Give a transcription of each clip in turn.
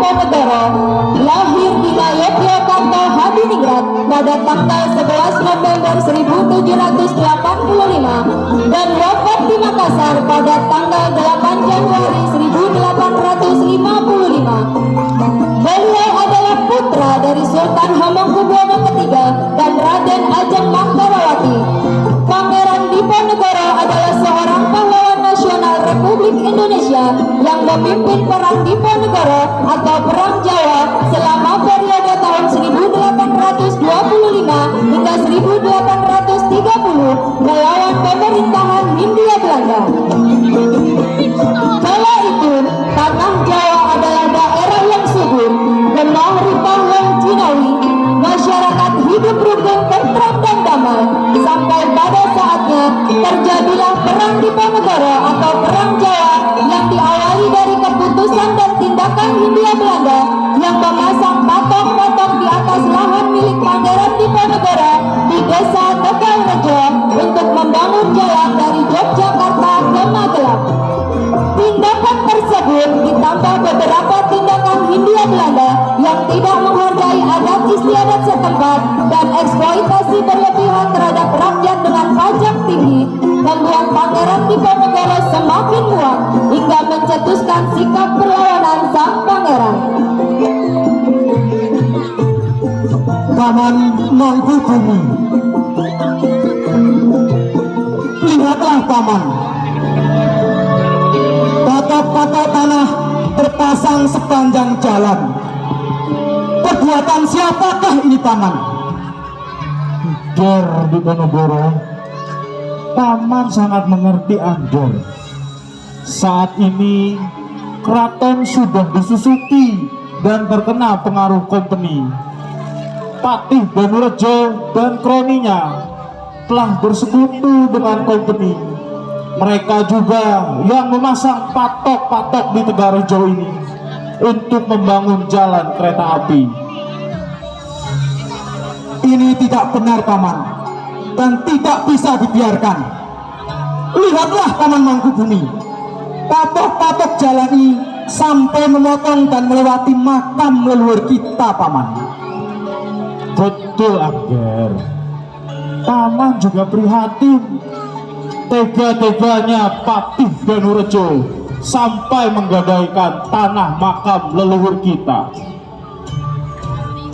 Diponegoro, lahir di Yogyakarta Hadiningrat pada tanggal 11 November 1785 dan wafat di Makassar pada tanggal 8 Januari 1855. Beliau adalah putra dari Sultan Hamengkubuwono III dan Raden Ajeng Manggarawati. Pangeran Diponegoro adalah seorang pahlawan nasional Republik Indonesia yang memimpin perang Diponegoro atau Perang Jawa selama periode tahun 1825 hingga 1830 melawan pemerintahan Hindia Belanda. Kala itu, tanah Jawa adalah daerah yang subur, gemah ripah yang jinawi, masyarakat hidup rukun, tentram dan damai, sampai pada saatnya terjadilah Perang Diponegoro atau Perang Jawa yang diawali dari keputusan dan tindakan Hindia Belanda yang memasang patok-patok di atas lahan milik Pangeran Diponegoro di desa Tegalrejo untuk membangun jalan dari Yogyakarta ke Magelang. Tindakan tersebut ditambah beberapa tindakan Hindia Belanda yang tidak menghargai adat istiadat setempat dan eksploitasi berlebihan terhadap rakyat dengan pajak tinggi membuat Pangeran Diponegoro semakin muak hingga mencetuskan sikap perlawanan sang pangeran. Paman Mangkubumi, lihatlah paman, patok-patok tanah terpasang sepanjang jalan. Perbuatan siapakah ini paman? Angger Diponegoro, paman sangat mengerti Angger. Saat ini keraton sudah disusupi dan terkena pengaruh kompeni. Patih Danurejo dan kroninya telah bersekutu dengan kompeni. Mereka juga yang memasang patok-patok di Tegalrejo ini untuk membangun jalan kereta api. Ini tidak benar paman dan tidak bisa dibiarkan. Lihatlah paman Mangkubumi, patok-patok jalan ini sampai memotong dan melewati makam leluhur kita paman. Betul Angger, paman juga prihatin tega-teganya Patih Danurejo sampai menggadaikan tanah makam leluhur kita.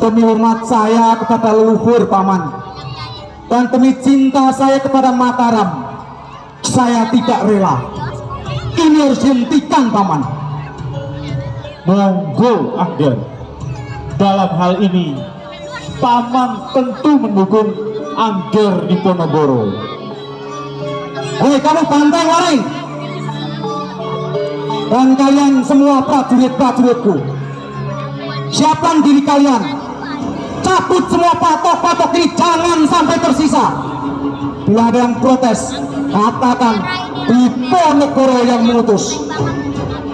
Demi hormat saya kepada leluhur paman dan demi cinta saya kepada Mataram, saya tidak rela. Ini harus dihentikan paman. Monggo Angger, dalam hal ini paman tentu mendukung Angger Diponegoro. Hei kamu banteng waring dan kalian semua prajurit-prajuritku, siapkan diri kalian, cabut semua patok-patok ini, jangan sampai tersisa. Bila ada yang protes, katakan Diponegoro yang mengutus.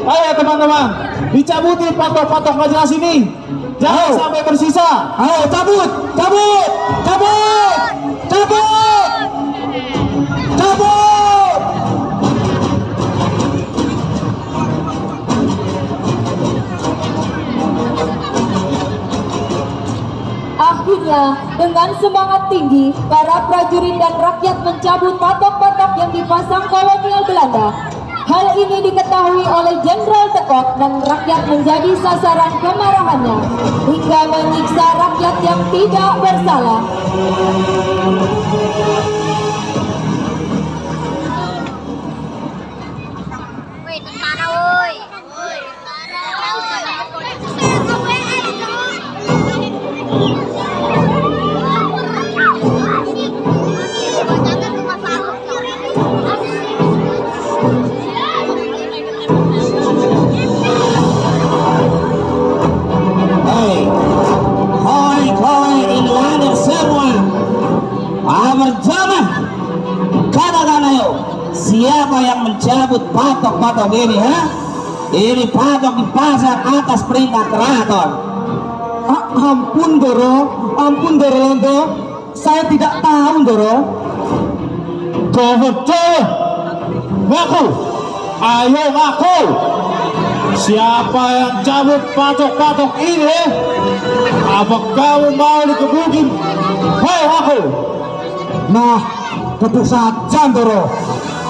Ayo teman-teman, dicabuti patok-patok nggak jelas ini, jangan sampai tersisa. Ayo cabut, cabut, cabut, cabut, cabut. Akhirnya, dengan semangat tinggi, para prajurit dan rakyat mencabut patok-patok yang dipasang kolonial Belanda. Hal ini diketahui oleh Jenderal de Kock dan rakyat menjadi sasaran kemarahannya hingga menyiksa rakyat yang tidak bersalah. Siapa yang mencabut patok-patok ini, ha? Ini patok dipasang atas perintah keraton. Ampun Doro Londo, saya tidak tahu Doro. Jawab, ngaku, ayo ngaku. Siapa yang cabut patok-patok ini? Apa kamu mau dikebukin? Hei aku! Nah, kebuk saja Ndoro.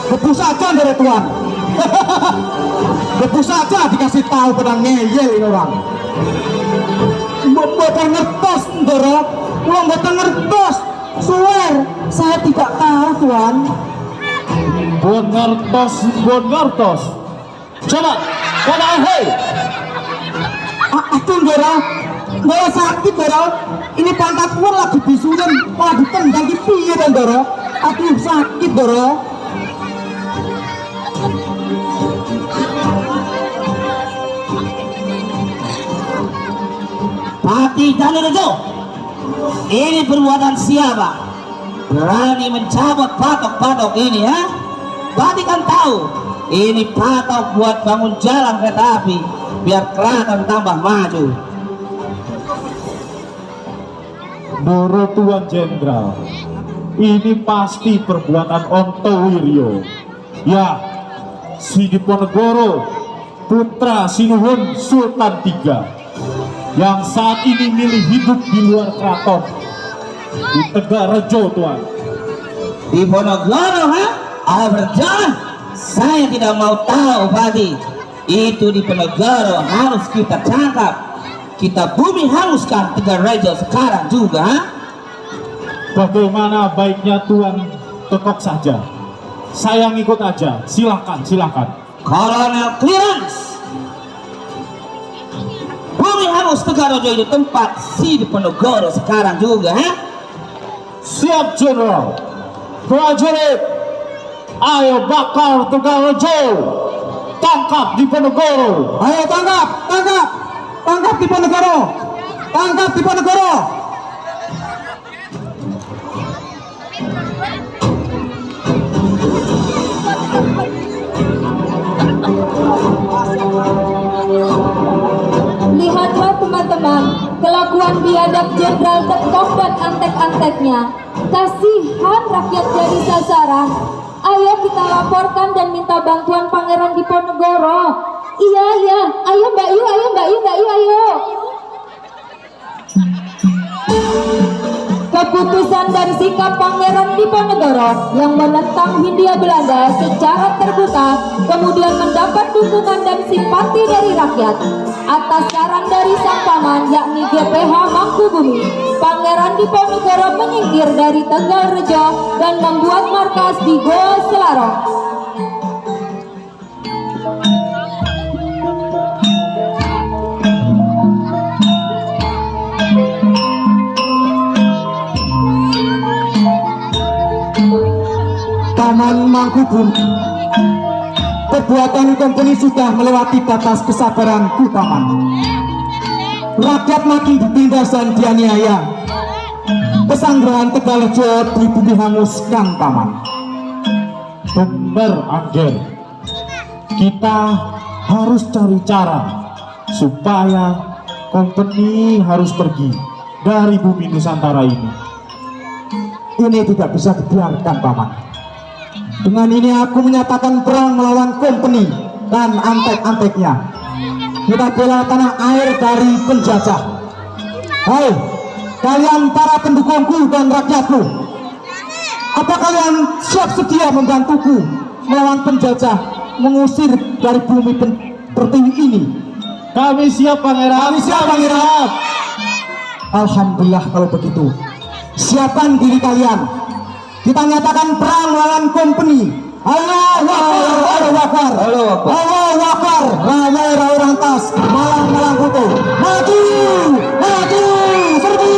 Kebuk saja Ndoro Tuan. Kebuk saja dikasih tahu pada ngeyel ini orang. Mboten ngertos Ndoro. Kula mboten ngertos. Suwer, saya tidak tahu Tuan. Bon ngertos. Coba, kata hei! Aduh Ndoro. Ndoro sakit Ndoro. Ini pantat pun lagi bisulan. Malah ditendang di piye Ndoro. Aduh sakit Ndoro. Pati Danurejo, ini perbuatan siapa? Berani mencabut patok-patok ini, ha? Pati kan tahu, ini patok buat bangun jalan kereta api, biar keraton tambah maju. Ndoro Tuan Jenderal, ini pasti perbuatan Onto Wiryo. Ya, si Diponegoro, putra Sinuhun Sultan III, yang saat ini milih hidup di luar keraton di Tegarejo Tuan. Di Ponorogo, ha? Berjalan. Saya tidak mau tahu, Pati. Itu di Ponorogo harus kita tangkap. Kita bumi haruskan Tegarejo sekarang juga, ha? Bagaimana baiknya Tuan tekok saja. Saya ngikut aja. Silakan. Kolonel Clearance. Bumi harus Tegarejo itu tempat si di Ponorogo sekarang juga, ha? Siap General. Prajurit, ayo bakar Tegarejo. Tangkap di Ponorogo. Ayo tangkap Diponegoro. Tangkap Diponegoro. Lihatlah teman-teman, kelakuan biadab Jenderal Tekok dan antek-anteknya. Kasihan rakyat jadi sasaran. Ayo kita laporkan dan minta bantuan Pangeran Diponegoro. Iya, ayo Mbak Yu, ayo. Keputusan dan sikap Pangeran Diponegoro yang menentang Hindia Belanda secara terbuka kemudian mendapat dukungan dan simpati dari rakyat. Atas saran dari sang paman yakni GPH Mangkubumi, Pangeran Diponegoro menyingkir dari Tegalrejo dan membuat markas di Goa Selarong. Paman Mangkubumi, perbuatan kompeni sudah melewati batas kesabaranku Paman. Rakyat makin ditindas dan dianiaya. Pesanggrahan Tegalrejo dihanguskan Paman. Benar Angger. Kita harus cari cara supaya kompeni harus pergi dari bumi Nusantara ini. Ini tidak bisa dibiarkan Paman. Dengan ini aku menyatakan perang melawan kompeni dan antek-anteknya. Kita bela tanah air dari penjajah. Hai, kalian para pendukungku dan rakyatku, apa kalian siap sedia membantuku melawan penjajah, mengusir dari bumi pertiwi ini? Kami siap Pangeran. Kami siap Pangeran. Alhamdulillah kalau begitu. Siapkan diri kalian. Kita nyatakan perang melawan kompeni. Allahu Akbar. Allahu Akbar. Rawai rantas, malang kutu. Maju, serbu.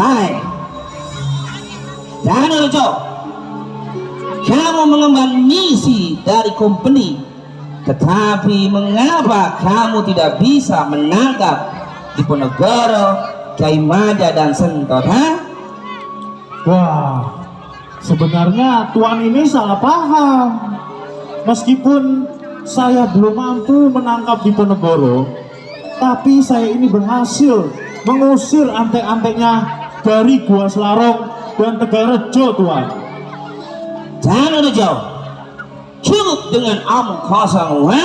Hai Danurejo, kamu mengemban misi dari company, tetapi mengapa kamu tidak bisa menangkap Diponegoro, Kaimada dan Sentot, ha? Wah, sebenarnya Tuan ini salah paham. Meskipun saya belum mampu menangkap Diponegoro, tapi saya ini berhasil mengusir antek-anteknya dari Gua Selarong dan Tegarejo, Tuan. Danurejo, cukup dengan omong kosong, ha?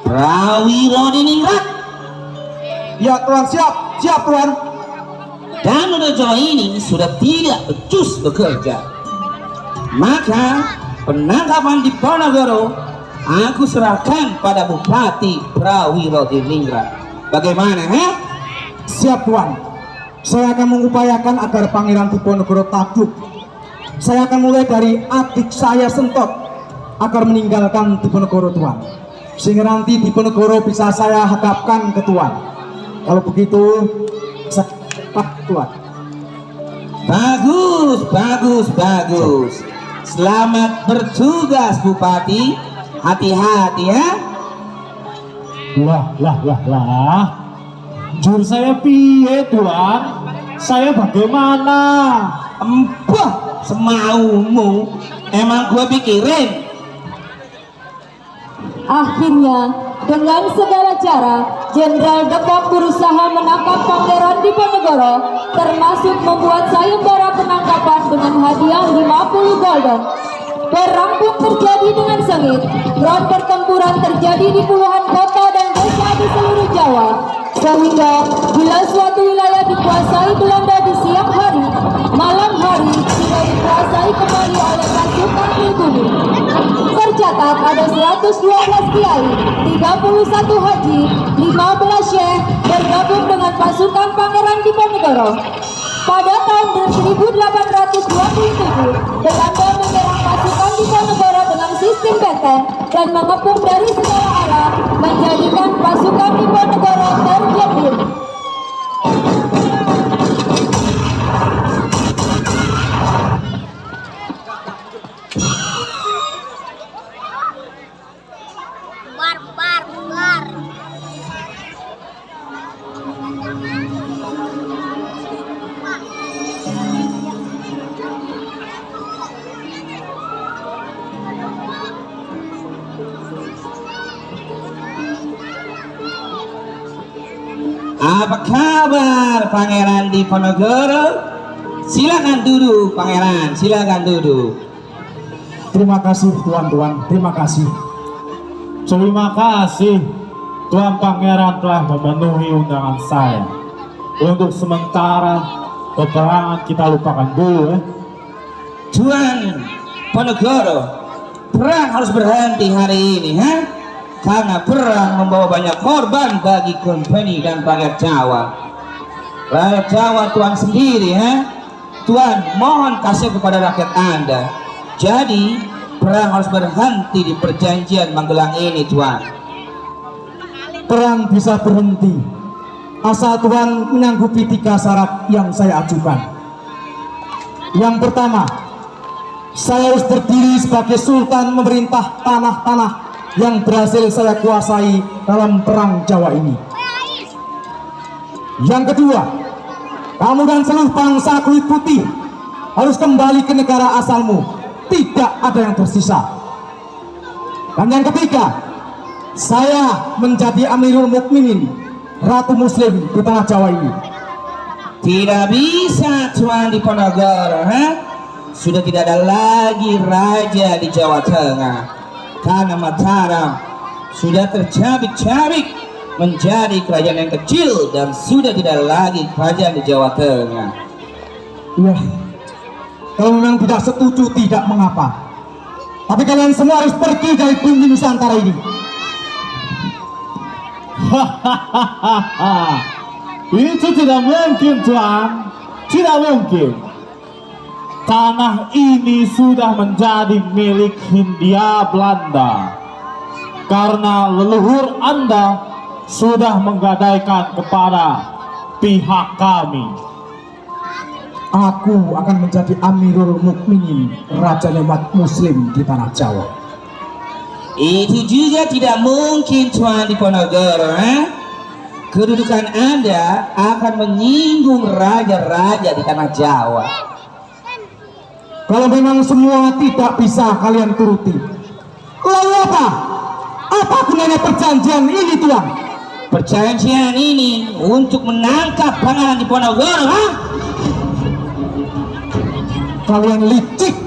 Prawiro Diningrat. Ya Tuan, siap Tuan. Danurejo ini sudah tidak becus bekerja. Maka penangkapan Diponegoro aku serahkan pada Bupati Prawiro Diningrat. Bagaimana, ha? Siap Tuan. Saya akan mengupayakan agar Pangeran Diponegoro takluk. Saya akan mulai dari adik saya Sentot agar meninggalkan Diponegoro Tuan, sehingga nanti Diponegoro bisa saya hadapkan ke Tuan. Kalau begitu cepat Tuan. Bagus. Selamat bertugas Bupati. Hati-hati, ya. Lah. Jur saya piye, Tuan? Saya bagaimana? Empah, semaumu. Emang gua pikirin. Akhirnya, dengan segala cara, Jenderal Depok berusaha menangkap Pangeran Diponegoro, termasuk membuat sayembara penangkapan dengan hadiah 50 golden. Perang pun terjadi dengan sengit. Front pertempuran terjadi di puluhan kota dan desa di seluruh Jawa. Sehingga bila suatu wilayah dikuasai Belanda di siang hari, malam hari sudah dikuasai kembali oleh pasukan pribumi. Tercatat ada 112 kiai, 31 haji, 15 syekh bergabung dengan pasukan Pangeran Diponegoro. Pada tahun 1827, Belanda menyerang pasukan Diponegoro dengan sistem benteng dan mengepung dari segala arah, menjadikan pasukan Diponegoro terjepit. Bar. Apa kabar Pangeran Diponegoro? Silakan duduk Pangeran, silakan duduk. Terima kasih Tuan, terima kasih. Terima kasih, Tuan Pangeran telah memenuhi undangan saya. Untuk sementara, peperangan kita lupakan dulu, ya. Tuan Ponegoro, perang harus berhenti hari ini, ha? Karena perang membawa banyak korban bagi company dan rakyat Jawa. Rakyat Jawa Tuan sendiri, ha? Tuan mohon kasih kepada rakyat Anda. Jadi perang harus berhenti di perjanjian Magelang ini, Tuan. Perang bisa berhenti asal Tuan menyanggupi 3 syarat yang saya ajukan. Yang pertama, saya harus berdiri sebagai sultan memerintah tanah-tanah yang berhasil saya kuasai dalam perang Jawa ini. Yang kedua, kamu dan seluruh bangsa kulit putih harus kembali ke negara asalmu, tidak ada yang tersisa. Dan yang ketiga, saya menjadi Amirul Mukminin, Ratu Muslim di tanah Jawa ini. Tidak bisa Tuan Diponegoro, ha? Sudah tidak ada lagi raja di Jawa Tengah. Karena Mataram sudah tercabik-cabik menjadi kerajaan yang kecil dan sudah tidak lagi kerajaan di Jawa Tengah. Iya, kalau memang tidak setuju tidak mengapa. Tapi kalian semua harus pergi dari bumi Nusantara ini. Itu tidak mungkin, Tuan. Tidak mungkin. Tanah ini sudah menjadi milik Hindia Belanda karena leluhur Anda sudah menggadaikan kepada pihak kami. aku akan menjadi Amirul Mukminin, rajanya umat muslim di tanah Jawa. Itu juga tidak mungkin Tuan Diponegoro. Kedudukan Anda akan menyinggung raja-raja di tanah Jawa. Kalau memang semua tidak bisa kalian turuti, lalu apa? Apa gunanya perjanjian ini, Tuan? Perjanjian ini untuk menangkap Pangeran Diponegoro, ha? Kalian licik.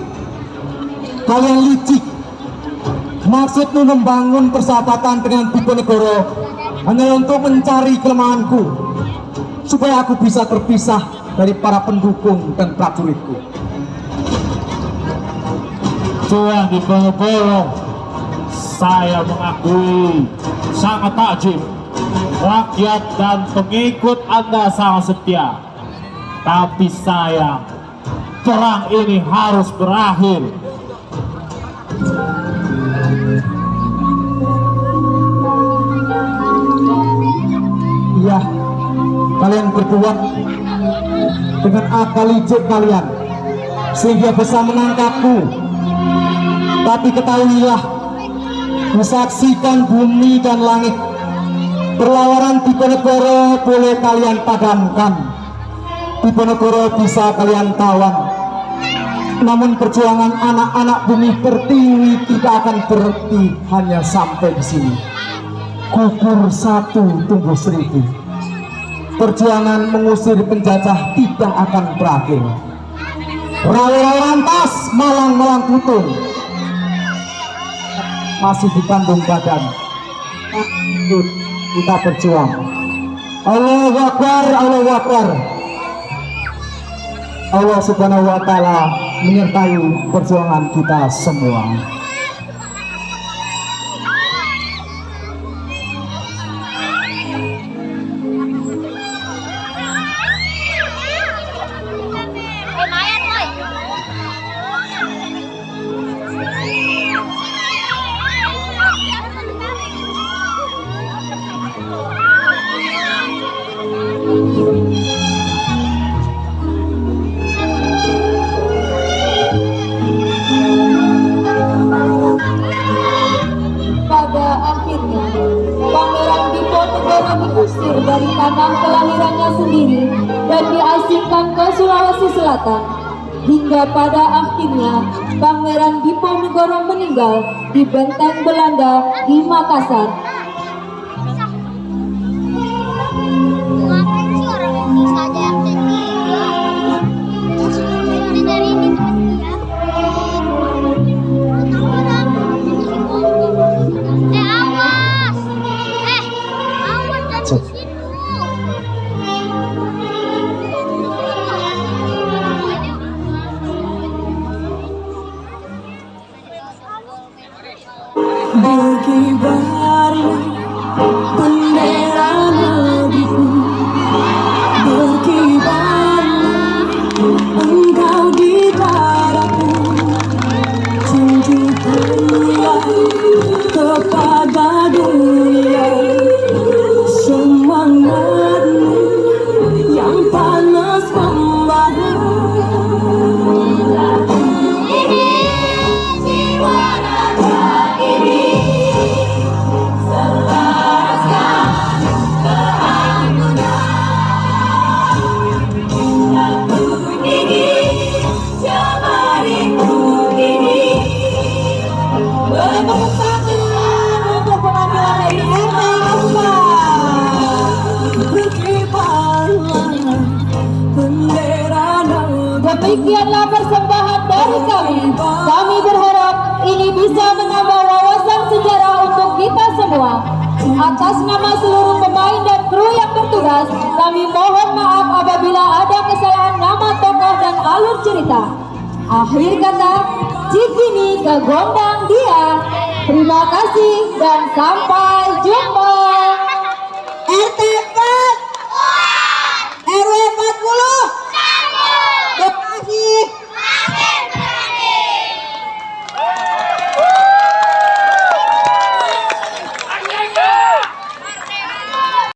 Kalian licik. Maksudmu membangun persahabatan dengan Diponegoro hanya untuk mencari kelemahanku, supaya aku bisa terpisah dari para pendukung dan prajuritku. Tuan Diponegoro, saya mengakui sangat takjub. Rakyat dan pengikut Anda sangat setia. Tapi sayang, perang ini harus berakhir. Iya, kalian berdua dengan akal licik kalian sehingga bisa menangkapku. Tapi ketahuilah, menyaksikan bumi dan langit, perlawanan Diponegoro boleh kalian padamkan, Diponegoro bisa kalian tawan, namun perjuangan anak-anak bumi pertiwi tidak akan berhenti hanya sampai di sini. Gugur satu tumbuh seribu. Perjuangan mengusir penjajah tidak akan berakhir. Rawa lantas, malang-malang putung masih dikandung badan. Yuk, kita berjuang. Allahu Akbar, Allahu Akbar. Allah Subhanahu wa Ta'ala menyertai perjuangan kita semua. Pada akhirnya, Pangeran Diponegoro diusir dari tanah kelahirannya sendiri dan diasingkan ke Sulawesi Selatan. Hingga pada akhirnya, Pangeran Diponegoro meninggal di benteng Belanda di Makassar. Berkibar bendera negeriku, berkibar engkau di dadaku, tunjukkanlah kepada dunia semangatmu yang panas membara. Demikianlah persembahan dari kami. Kami berharap ini bisa menambah wawasan sejarah untuk kita semua. Atas nama seluruh pemain dan kru yang bertugas, kami mohon maaf apabila ada kesalahan nama tokoh dan alur cerita. Akhir kata, Cikini ke Gondang Dia. Terima kasih dan sampai jumpa.